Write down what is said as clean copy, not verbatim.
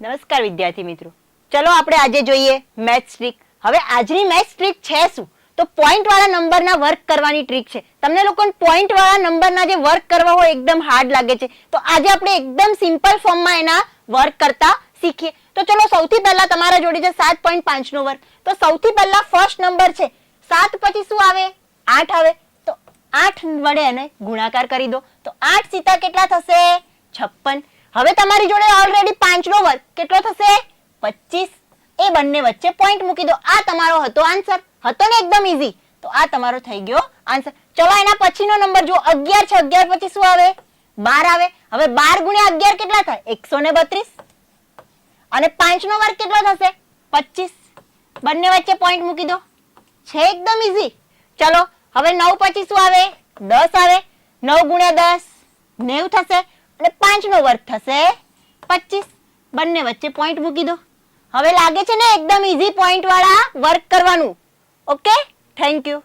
નમસ્કાર વિદ્યાર્થી મિત્રો, ચલો આપણે આજે જોઈએ મેથ્સ ટ્રીક. હવે આજની મેથ્સ ટ્રીક છે શું? તો પોઈન્ટ વાળા નંબરના વર્ક કરવાની ટ્રીક છે. તમને લોકોને પોઈન્ટ વાળા નંબરના જે વર્ક કરવા હોય એકદમ હાર્ડ લાગે છે, તો આજે આપણે એકદમ સિમ્પલ ફોર્મમાં એના વર્ક કરતા શીખીએ. તો ચલો સૌથી પહેલા તમારા જોડે છે 7.5 નો વર્ક. તો સૌથી પહેલા ફર્સ્ટ નંબર છે 7 પછી શું આવે? 8 આવે. તો 8 વડે એને ગુણાકાર કરી દો. તો 8 સીતા કેટલા થશે? 56. હવે તમારી જોડે ઓલરેડી 5 નો વર્ગ કેટલો થશે? 25. એ બંને વચ્ચે પોઈન્ટ મૂકી દો. આ તમારો હતો આન્સર. હતો ને એકદમ ઈઝી. તો આ તમારો થઈ ગયો આન્સર. ચલો એના પછીનો નંબર જો 11 છે. 11 પછી શું આવે? 12 આવે. હવે 12 ગુણ્યા 11 કેટલા થાય? 132. અને 5 નો વર્ગ કેટલો થશે? 25. બંને વચ્ચે પોઈન્ટ મૂકી દો. છે એકદમ ઈઝી. ચલો હવે 9 પછી શું આવે? 10 આવે. 9 ગુણ્યા 10 90 થશે. અને 5 નો વર્ગ થશે 25. બંને વચ્ચે પોઈન્ટ મૂકી દો. હવે લાગે છે ને એકદમ ઈઝી પોઈન્ટ વાળા વર્ક કરવાનું. Okay, thank you.